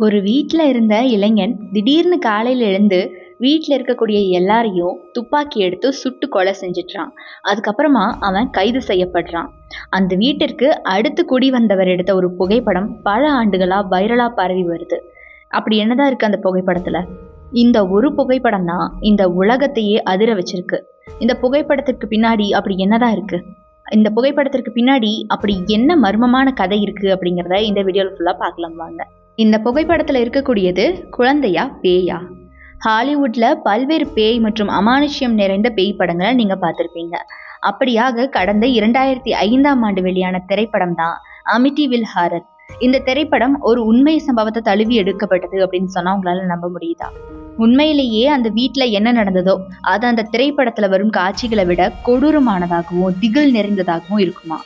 ஒரு வீட்டில் இருந்த இளைஞன் திடீர்னு காலையில் எழுந்து வீட்டில் இருக்கக்கூடிய எல்லாரையும் துப்பாக்கி எடுத்து சுட்டு கொலை செஞ்சிட்றான். அதுக்கப்புறமா அவன் கைது செய்யப்படுறான். அந்த வீட்டிற்கு அடுத்து குடி வந்தவர் எடுத்த ஒரு புகைப்படம் பல ஆண்டுகளாக வைரலாக பரவி வருது. அப்படி என்னதான் இருக்கு அந்த புகைப்படத்தில்? இந்த ஒரு புகைப்படம் தான் இந்த உலகத்தையே அதிர வச்சிருக்கு. இந்த புகைப்படத்திற்கு பின்னாடி அப்படி என்னதான் இருக்கு? இந்த புகைப்படத்திற்கு பின்னாடி அப்படி என்ன மர்மமான கதை இருக்கு அப்படிங்கிறத இந்த வீடியோவில் ஃபுல்லாக பார்க்கலாம் வாங்க. இந்த புகைப்படத்தில் இருக்கக்கூடியது குழந்தையா பேயா? ஹாலிவுட்ல பல்வேறு பேய் மற்றும் அமானுஷ்யம் நிறைந்த பேய் படங்களை நீங்க பார்த்துருப்பீங்க. அப்படியாக கடந்த 2005ஆம் ஆண்டு வெளியான திரைப்படம் தான் அமிட்டிவில் ஹாரர். இந்த திரைப்படம் ஒரு உண்மை சம்பவத்தை தழுவி எடுக்கப்பட்டது அப்படின்னு சொன்னா உங்களால நம்ப முடியுதா? உண்மையிலேயே அந்த வீட்டில் என்ன நடந்ததோ அது அந்த திரைப்படத்துல வரும் காட்சிகளை விட கொடூரமானதாகவும் திகில் நிறைந்ததாகவும் இருக்குமா?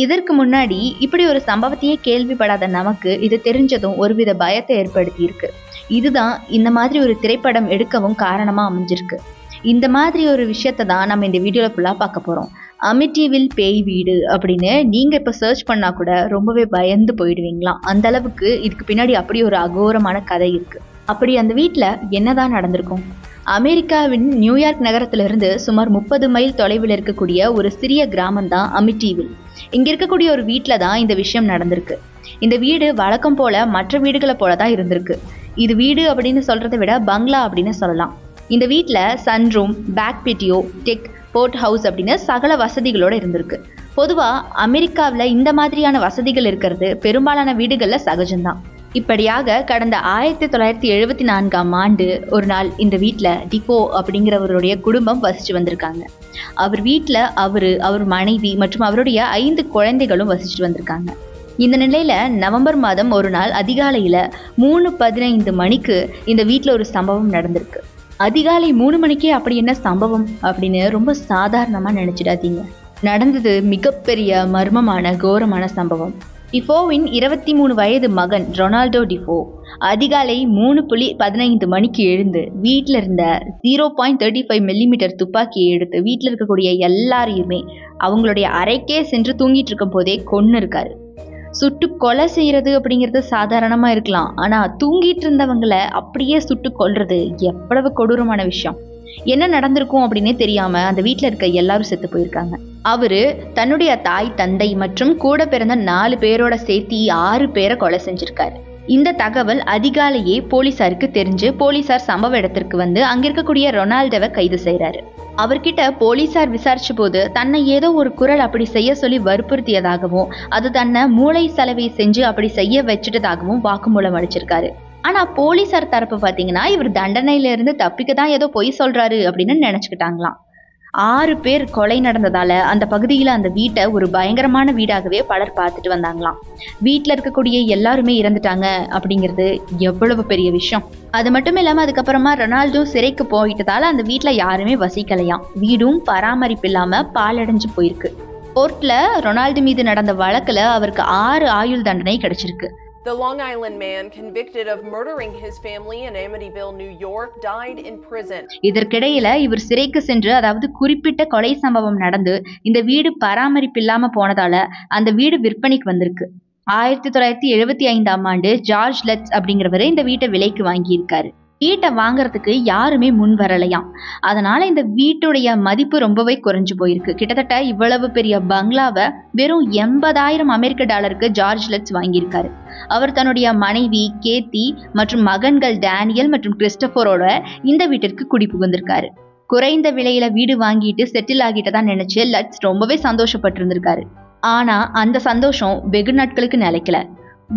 இதற்கு முன்னாடி இப்படி ஒரு சம்பவத்தையே கேள்விப்படாத நமக்கு இது தெரிஞ்சதும் ஒருவித பயத்தை ஏற்படுத்தி இருக்கு. இதுதான் இந்த மாதிரி ஒரு திரைப்படம் எடுக்கவும் காரணமா அமைஞ்சிருக்கு. இந்த மாதிரி ஒரு விஷயத்தை தான் நம்ம இந்த வீடியோல ஃபுல்லா பார்க்க போறோம். அமிட்டிவில் பேய் வீடு அப்படின்னு நீங்க இப்ப சர்ச் பண்ணா கூட ரொம்பவே பயந்து போயிடுவீங்களாம். அந்த அளவுக்கு இதுக்கு பின்னாடி அப்படி ஒரு அகோரமான கதை இருக்கு. அப்படி அந்த வீட்டுல என்னதான் நடந்திருக்கும்? அமெரிக்காவின் நியூயார்க் நகரத்திலிருந்து சுமார் 30 மைல் தொலைவில் இருக்கக்கூடிய ஒரு சிறிய கிராமம் தான் அமிட்டிவில். இங்க இருக்கக்கூடிய ஒரு வீட்டுல தான் இந்த விஷயம் நடந்திருக்கு. இந்த வீடு வழக்கம் போல மற்ற வீடுகளை போலதான் இருந்திருக்கு. இது வீடு அப்படின்னு சொல்றதை விட பங்களா அப்படின்னு சொல்லலாம். இந்த வீட்டுல சன்ரூம், பேக் பெட்டியோ, டெக், போர்ட் ஹவுஸ் அப்படின்னு சகல வசதிகளோட இருந்திருக்கு. பொதுவா அமெரிக்காவில் இந்த மாதிரியான வசதிகள் இருக்கிறது பெரும்பாலான வீடுகள்ல சகஜம்தான். இப்படியாக கடந்த 1974ஆம் ஆண்டு ஒரு நாள் இந்த வீட்டில் டிபோ அப்படிங்கிறவருடைய குடும்பம் வசிச்சு வந்திருக்காங்க. அவர் வீட்டில் அவர் மனைவி மற்றும் அவருடைய 5 குழந்தைகளும் வசிச்சுட்டு வந்திருக்காங்க. இந்த நிலையில நவம்பர் மாதம் ஒரு நாள் அதிகாலையில 3:15 மணிக்கு இந்த வீட்டில் ஒரு சம்பவம் நடந்திருக்கு. அதிகாலை 3 மணிக்கே அப்படி என்ன சம்பவம் அப்படின்னு ரொம்ப சாதாரணமா நினைச்சிடாதீங்க. நடந்தது மிகப்பெரிய மர்மமான கோரமான சம்பவம். டிஃபோவின் 23 வயது மகன் ரொனால்டோ டிஃபோ அதிகாலை 3:15 மணிக்கு எழுந்து வீட்டில் இருந்த 0.35 மில்லிமீட்டர் துப்பாக்கியை எடுத்து வீட்டில் இருக்கக்கூடிய எல்லாரையுமே அவங்களுடைய அறைக்கே சென்று தூங்கிட்டு இருக்கும் போதே கொன்னு இருக்காரு. சுட்டு கொலை செய்யறது அப்படிங்கிறது சாதாரணமா இருக்கலாம், ஆனா தூங்கிட்டு இருந்தவங்களை அப்படியே சுட்டு கொல்றது எவ்வளவு கொடூரமான விஷயம். என்ன நடந்திருக்கும் அப்படின்னே தெரியாம அந்த வீட்டில் இருக்க எல்லாரும் செத்து போயிருக்காங்க. அவரு தன்னுடைய தாய், தந்தை மற்றும் கூட பிறந்த 4 பேரோட சேர்த்து 6 பேரை கொலை செஞ்சிருக்காரு. இந்த தகவல் அதிகாலையே போலீசாருக்கு தெரிஞ்சு போலீசார் சம்பவ இடத்திற்கு வந்து அங்க இருக்கக்கூடிய ரொனால்டோவை கைது செய்யறாரு. அவர்கிட்ட போலீசார் விசாரிச்ச போது தன்னை ஏதோ ஒரு குரல் அப்படி செய்ய சொல்லி வற்புறுத்தியதாகவும் அது தன்னை மூளை சலவை செஞ்சு அப்படி செய்ய வச்சுட்டதாகவும் வாக்குமூலம் அளிச்சிருக்காரு. ஆனா போலீசார் தரப்பு பாத்தீங்கன்னா இவர் தண்டனையில இருந்து தப்பிக்க தான் ஏதோ பொய் சொல்றாரு அப்படின்னு நினைச்சுக்கிட்டாங்களாம். 6 பேர் கொலை நடந்ததால அந்த பகுதியில அந்த வீட்டை ஒரு பயங்கரமான வீடாகவே பலர் பார்த்துட்டு வந்தாங்களாம். வீட்டுல இருக்கக்கூடிய எல்லாருமே இறந்துட்டாங்க அப்படிங்கிறது எவ்வளவு பெரிய விஷயம். அது மட்டும் இல்லாம அதுக்கப்புறமா ரொனால்டோ சிறைக்கு போயிட்டதால அந்த வீட்டுல யாருமே வசிக்கலையாம். வீடும் பராமரிப்பு இல்லாம பாலடைஞ்சு போயிருக்கு. கோர்ட்ல ரொனால்டோ மீது நடந்த வழக்குல அவருக்கு 6 ஆயுள் தண்டனை கிடைச்சிருக்கு. The Long Island man convicted of murdering his family in Amityville, New York, died in prison. இதற்கிடையில இவர் சிறைக்கு சென்று, அதாவது குறிப்பிட்ட கொலை சம்பவம் நடந்து இந்த வீடு பராமரிப்பு இல்லாம போனதால அந்த வீடு விற்பனைக்கு வந்திருக்கு. 1975ஆம் ஆண்டு ஜார்ஜ் லட்ஸ் அப்படிங்கிறவரு இந்த வீட்டை விலைக்கு வாங்கியிருக்காரு. வீட்டை வாங்குறதுக்கு யாருமே முன் வரலையாம். அதனால இந்த வீட்டுடைய மதிப்பு ரொம்பவே குறைஞ்சு போயிருக்கு. கிட்டத்தட்ட இவ்வளவு பெரிய பங்களாவை வெறும் 80,000 அமெரிக்க டாலருக்கு ஜார்ஜ் லட்ஸ் வாங்கியிருக்காரு. அவர் தன்னுடைய மனைவி கேத்தி மற்றும் மகன்கள் டேனியல் மற்றும் கிறிஸ்டபரோட இந்த வீட்டிற்கு குடி புகுந்திருக்காரு. குறைந்த விலையில வீடு வாங்கிட்டு செட்டில் ஆகிட்டதான் நினைச்சு லட்ஸ் ரொம்பவே சந்தோஷப்பட்டு இருந்திருக்காரு. ஆனா அந்த சந்தோஷம் வெகு நாட்களுக்கு நிலைக்கல.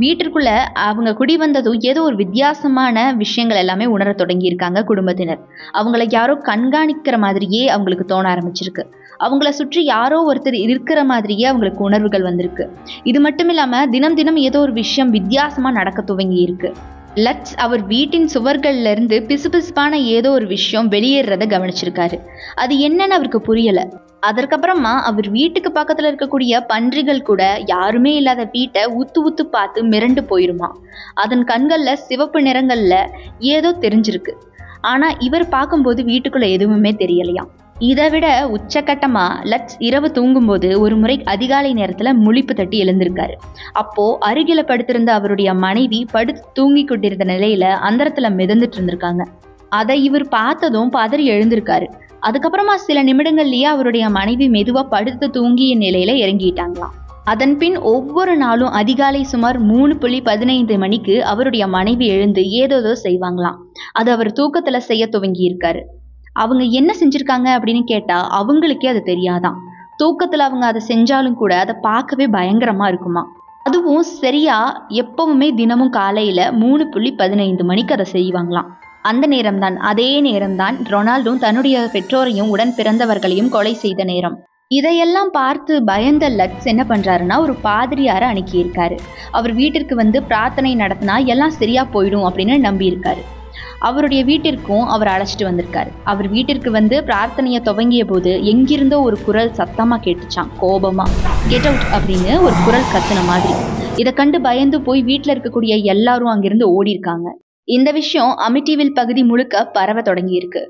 வீட்டிற்குள்ள அவங்க குடி வந்ததும் ஏதோ ஒரு வித்தியாசமான விஷயங்கள் எல்லாமே உணர தொடங்கி இருக்காங்க குடும்பத்தினர். அவங்கள யாரோ கண்காணிக்கிற மாதிரியே அவங்களுக்கு தோண ஆரம்பிச்சிருக்கு. அவங்கள சுற்றி யாரோ ஒருத்தர் இருக்கிற மாதிரியே அவங்களுக்கு உணர்வுகள் வந்திருக்கு. இது மட்டும் இல்லாம தினம் தினம் ஏதோ ஒரு விஷயம் வித்தியாசமா நடக்க துவங்கி இருக்கு. லட்ஸ் அவர் வீட்டின் சுவர்கள்ல இருந்து பிசுபிசுப்பான ஏதோ ஒரு விஷயம் வெளியேறத கவனிச்சிருக்காரு. அது என்னன்னு அவருக்கு புரியல. அதற்கப்புறமா அவர் வீட்டுக்கு பக்கத்துல இருக்கக்கூடிய பன்றிகள் கூட யாருமே இல்லாத வீட்டை உத்து பார்த்து மிரண்டு போயிருமா. அதன் கண்கள்ல சிவப்பு நிறங்கள்ல ஏதோ தெரிஞ்சிருக்கு. ஆனா இவர் பார்க்கும்போது வீட்டுக்குள்ள எதுவுமே தெரியலையாம். இதை விட உச்சக்கட்டமா லட்ஸ் இரவு தூங்கும்போது ஒரு முறை அதிகாலை நேரத்துல முழிப்பு தட்டி எழுந்திருக்காரு. அப்போ அருகில படுத்திருந்த அவருடைய மனைவி படுத்து தூங்கி கொண்டிருந்த நிலையில அந்தரத்துல மிதந்துட்டு இருந்திருக்காங்க. அதை இவர் பார்த்ததும் பதறி எழுந்திருக்காரு. அதுக்கப்புறமா சில நிமிடங்கள்லயே அவருடைய மனைவி மெதுவா படுத்து தூங்கிய நிலையில இறங்கிட்டாங்களாம். அதன் பின் ஒவ்வொரு நாளும் அதிகாலை சுமார் 3:15 மணிக்கு அவருடைய மனைவி எழுந்து ஏதோதோ செய்வாங்களாம். அது அவர் தூக்கத்துல செய்ய துவங்கி இருக்காரு. அவங்க என்ன செஞ்சிருக்காங்க அப்படின்னு கேட்டா அவங்களுக்கே அது தெரியாதான். தூக்கத்துல அவங்க அதை செஞ்சாலும் கூட அதை பார்க்கவே பயங்கரமா இருக்குமா. அதுவும் சரியா எப்பவுமே தினமும் காலையில 3:15 மணிக்கு அதை செய்வாங்களாம். அந்த நேரம்தான் அதே நேரம்தான் ரொனால்டோ தன்னுடைய பெற்றோரையும் உடன் பிறந்தவர்களையும் கொலை செய்த நேரம். இதையெல்லாம் பார்த்து பயந்த லட்ஸ் என்ன பண்றாருன்னா ஒரு பாதிரியாரை அனுப்பியிருக்காரு. அவர் வீட்டிற்கு வந்து பிரார்த்தனை நடத்தினா எல்லாம் சரியா போயிடும் அப்படின்னு நம்பி இருக்காரு. அவருடைய வீட்டிற்கும் அவர் அழைச்சிட்டு வந்திருக்காரு. அவர் வீட்டிற்கு வந்து பிரார்த்தனையை துவங்கிய போது எங்கிருந்தோ ஒரு குரல் சத்தமா கேட்டுச்சான். கோபமா கெட் அவுட் அப்படின்னு ஒரு குரல் கத்துன மாதிரி. இதை கண்டு பயந்து போய் வீட்டில் இருக்கக்கூடிய எல்லாரும் அங்கிருந்து ஓடி இருக்காங்க. இந்த விஷயம் அமிட்டிவில் பகுதி முழுக்க பரவ தொடங்கி இருக்கு.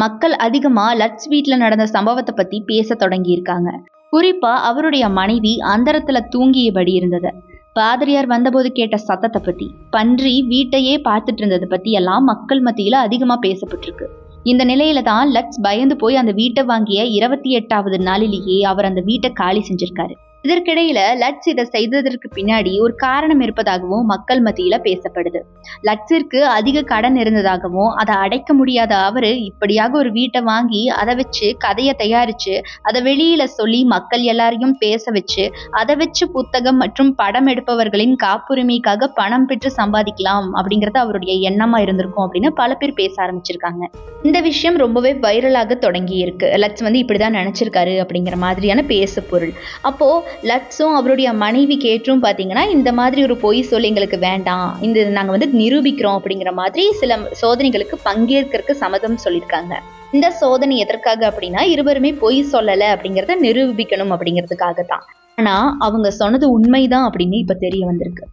மக்கள் அதிகமா லட்ஸ் வீட்டுல நடந்த சம்பவத்தை பத்தி பேச தொடங்கி இருக்காங்க. குறிப்பா அவருடைய மனைவி அந்தரத்துல தூங்கியபடி இருந்தது, பாதிரியார் வந்தபோது கேட்ட சத்தத்தை பத்தி, பன்றி வீட்டையே பார்த்துட்டு இருந்ததை பத்தி எல்லாம் மக்கள் மத்தியில அதிகமா பேசப்பட்டிருக்கு. இந்த நிலையில தான் லட்ஸ் பயந்து போய் அந்த வீட்டை வாங்கிய 28வது நாளிலேயே அவர் அந்த வீட்டை காலி செஞ்சிருக்காரு. இதற்கிடையில லட்ஸ் இதை செய்ததற்கு பின்னாடி ஒரு காரணம் இருப்பதாகவும் மக்கள் மத்தியில பேசப்படுது. லட்ஸிற்கு அதிக கடன் இருந்ததாகவும் அதை அடைக்க முடியாத அவரு இப்படியாக ஒரு வீட்டை வாங்கி அதை வச்சு கதையை தயாரிச்சு அதை வெளியில சொல்லி மக்கள் எல்லாரையும் பேச வச்சு அதை வச்சு புத்தகம் மற்றும் படம் எடுப்பவர்களின் காப்புரிமைக்காக பணம் பெற்று சம்பாதிக்கலாம் அப்படிங்கறது அவருடைய எண்ணமா இருந்திருக்கும் அப்படின்னு பல பேர் பேச ஆரம்பிச்சிருக்காங்க. இந்த விஷயம் ரொம்பவே வைரலாக தொடங்கி இருக்கு. லட்ஸ் வந்து இப்படிதான் நினைச்சிருக்காரு அப்படிங்கிற மாதிரியான பேசு பொருள். அப்போ லட்ஸும் அவருடைய மனைவி கேட்டும் பார்த்தீங்கன்னா இந்த மாதிரி ஒரு பொய் சொல்லி எங்களுக்கு வேண்டாம், இந்த நாங்கள் வந்து நிரூபிக்கிறோம் அப்படிங்கிற மாதிரி சில சோதனைகளுக்கு பங்கேற்கிறதுக்கு சம்மதம் சொல்லியிருக்காங்க. இந்த சோதனை எதற்காக அப்படின்னா இருவருமே பொய் சொல்லலை அப்படிங்கிறத நிரூபிக்கணும் அப்படிங்கிறதுக்காக தான். ஆனால் அவங்க சொன்னது உண்மைதான் அப்படின்னு இப்போ தெரிய வந்திருக்கு.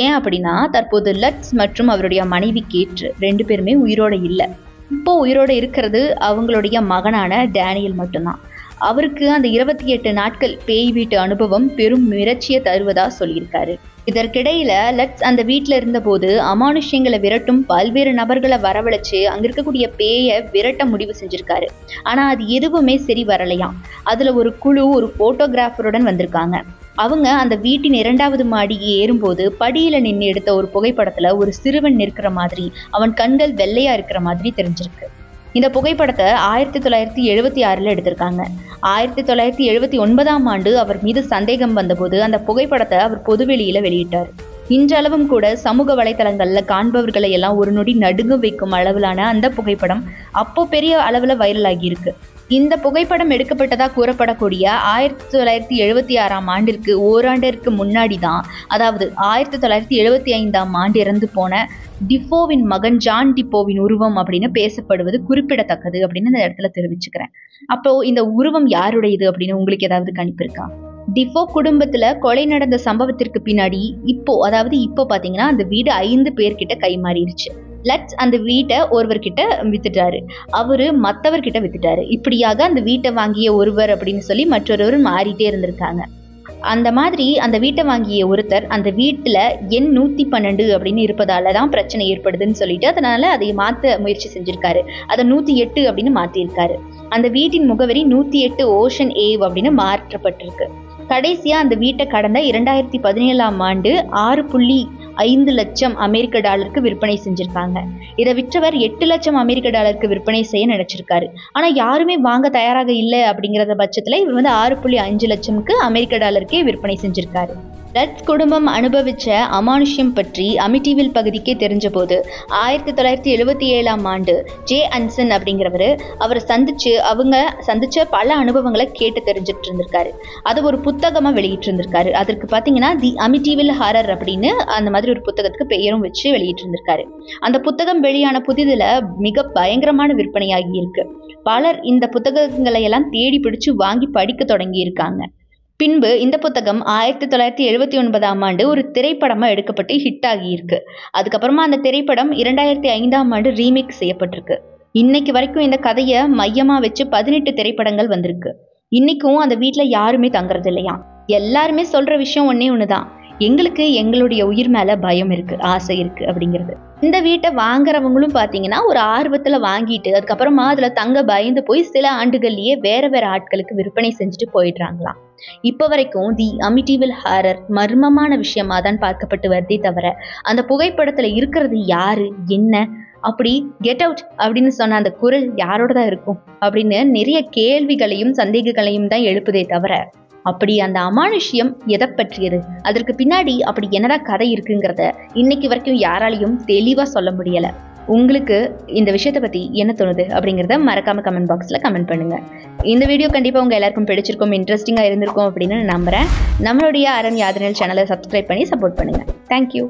ஏன் அப்படின்னா தற்போது லட்ஸ் மற்றும் அவருடைய மனைவி கேட்டு 2 பேருமே உயிரோட இல்லை. இப்போ உயிரோட இருக்கிறது அவங்களுடைய மகனான டேனியல் மட்டும்தான். அவருக்கு அந்த 28 நாட்கள் பேய் வீட்டு அனுபவம் பெரும் மிரட்சியை தருவதா சொல்லியிருக்காரு. இதற்கிடையில லட்ஸ் அந்த வீட்டில் இருந்தபோது அமானுஷ்யங்களை விரட்டும் பல்வேறு நபர்களை வரவழைச்சு அங்க இருக்கக்கூடிய பேயை விரட்ட முடிவு செஞ்சிருக்காரு. ஆனா அது எதுவுமே சரி வரலையாம். அதுல ஒரு குழு ஒரு போட்டோகிராஃபருடன் வந்திருக்காங்க. அவங்க அந்த வீட்டின் 2வது மாடிக்கு ஏறும்போது படியில நின்று எடுத்த ஒரு புகைப்படத்துல ஒரு சிறுவன் நிற்கிற மாதிரி, அவன் கண்கள் வெள்ளையா இருக்கிற மாதிரி தெரிஞ்சிருக்கு. இந்த புகைப்படத்தை 1976 எடுத்திருக்காங்க. 1979ஆம் ஆண்டு அவர் மீது சந்தேகம் வந்தபோது அந்த புகைப்படத்தை அவர் பொதுவெளியில வெளியிட்டார். இன்றளவும் கூட சமூக வலைத்தளங்கள்ல காண்பவர்களை எல்லாம் ஒரு நொடி நடுங்க வைக்கும் அளவிலான அந்த புகைப்படம் அப்போ பெரிய அளவுல வைரல் ஆகி இருக்கு. இந்த புகைப்படம் எடுக்கப்பட்டதா கூறப்படக்கூடிய 1976ஆம் ஆண்டிற்கு ஓராண்டிற்கு முன்னாடி தான், அதாவது 1975ஆம் ஆண்டு இறந்து போன டிஃபோவின் மகன் ஜான் டிஃபோவின் உருவம் அப்படின்னு பேசப்படுவது குறிப்பிடத்தக்கது அப்படின்னு இந்த இடத்துல தெரிவிச்சுக்கிறேன். அப்போ இந்த உருவம் யாருடையது அப்படின்னு உங்களுக்கு ஏதாவது கணிப்பு இருக்கா? டிஃபோ குடும்பத்துல கொலை நடந்த சம்பவத்திற்கு பின்னாடி இப்போ பாத்தீங்கன்னா அந்த வீடு 5 பேர்கிட்ட கைமாறிடுச்சு. லட்ஸ் அந்த வீட்டை ஒருவர்கிட்ட வித்துட்டாரு, அவரு மற்றவர்கிட்ட வித்துட்டாரு. இப்படியாக அந்த வீட்டை வாங்கிய ஒருவர் அப்படின்னு சொல்லி மற்றொருவர் மாறிட்டே இருந்திருக்காங்க. அந்த மாதிரி அந்த வீட்டை வாங்கிய ஒருத்தர் அந்த வீட்டுல எண் 112 அப்படின்னு இருப்பதால தான் பிரச்சனை ஏற்படுதுன்னு சொல்லிட்டு அதனால அதை மாற்ற முயற்சி செஞ்சிருக்காரு. அதை 108 அப்படின்னு மாத்திருக்காரு. அந்த வீட்டின் முகவரி 108 ஓஷன் ஏவ் அப்படின்னு மாற்றப்பட்டிருக்கு. கடைசியா அந்த வீட்டை கடந்த 2017ஆம் ஆண்டு 6.5 லட்சம் அமெரிக்க டாலருக்கு விற்பனை செஞ்சிருக்காங்க. இதை விற்றவர் 8 லட்சம் அமெரிக்க டாலருக்கு விற்பனை செய்ய நினைச்சிருக்காரு. ஆனா யாருமே வாங்க தயாராக இல்லை அப்படிங்கிற பட்சத்துல இவர் வந்து 6.5 லட்சம்க்கு அமெரிக்க டாலருக்கே விற்பனை செஞ்சிருக்காரு. லட்ஸ் குடும்பம் அனுபவிச்ச அமானுஷ்யம் பற்றி அமிட்டிவில் பகுதிக்கே தெரிஞ்ச போது 1977ஆம் ஆண்டு ஜே அன்சன் அப்படிங்கிறவர் அவரை அவங்க சந்திச்ச பல அனுபவங்களை கேட்டு தெரிஞ்சுட்டு இருந்திருக்காரு. அது ஒரு புத்தகமா வெளியிட்டு இருந்திருக்காரு. அதற்கு பாத்தீங்கன்னா தி அமிட்டிவில் ஹாரர் அப்படின்னு அந்த மாதிரி ஒரு புத்தகத்துக்கு பெயரும் வச்சு வெளியிட்டு இருந்திருக்காரு. அந்த புத்தகம் வெளியான புதிதுல மிக பயங்கரமான விற்பனையாகி இருக்கு. பலர் இந்த புத்தகங்களை எல்லாம் தேடி பிடிச்சு வாங்கி படிக்க தொடங்கி இருக்காங்க. பின்பு இந்த புத்தகம் 1979ஆம் ஆண்டு ஒரு திரைப்படமா எடுக்கப்பட்டு ஹிட் ஆகி இருக்கு. அதுக்கப்புறமா அந்த திரைப்படம் 2005ஆம் ஆண்டு ரீமேக் செய்யப்பட்டிருக்கு. இன்னைக்கு வரைக்கும் இந்த கதையை மையமாக வச்சு 18 திரைப்படங்கள் வந்திருக்கு. இன்னைக்கும் அந்த வீட்டில் யாருமே தங்குறது இல்லையா. எல்லாருமே சொல்கிற விஷயம் ஒன்றே ஒன்று தான், எங்களுக்கு எங்களுடைய உயிர் மேலே பயம் இருக்குது, ஆசை இருக்குது அப்படிங்கிறது. இந்த வீட்டை வாங்குறவங்களும் பார்த்தீங்கன்னா ஒரு ஆர்வத்தில் வாங்கிட்டு அதுக்கப்புறமா அதில் தங்க பயந்து போய் சில ஆண்டுகள்லேயே வேறு வேறு ஆட்களுக்கு விற்பனை செஞ்சுட்டு போயிடுறாங்களாம். இப்போ வரைக்கும் தி அமிட்டிவில் ஹாரர் மர்மமான விஷயமா தான் பார்க்கப்பட்டு வருதே தவிர அந்த புகைப்படத்தில் இருக்கிறது யாரு என்ன, அப்படி கெட் அவுட் அப்படின்னு சொன்ன அந்த குரல் யாரோட தான் இருக்கும் அப்படின்னு நிறைய கேள்விகளையும் சந்தேகங்களையும் தான் எழுப்புதே தவிர அப்படி அந்த அமானுஷ்யம் எதை பற்றியது, அதற்கு பின்னாடி அப்படி என்னடா கதை இருக்குங்கிறத இன்னைக்கு வரைக்கும் யாராலையும் தெளிவாக சொல்ல முடியலை. உங்களுக்கு இந்த விஷயத்தை பற்றி என்ன தோணுது அப்படிங்கிறத மறக்காம கமெண்ட் பாக்ஸில் கமெண்ட் பண்ணுங்கள். இந்த வீடியோ கண்டிப்பாக உங்கள் எல்லாருக்கும் பிடிச்சிருக்கும், இன்ட்ரெஸ்டிங்காக இருந்திருக்கும் அப்படின்னு நம்புகிறேன். நம்மளுடைய அரண் யாதனல் சேனலை சப்ஸ்கிரைப் பண்ணி சப்போர்ட் பண்ணுங்கள். தேங்க்யூ.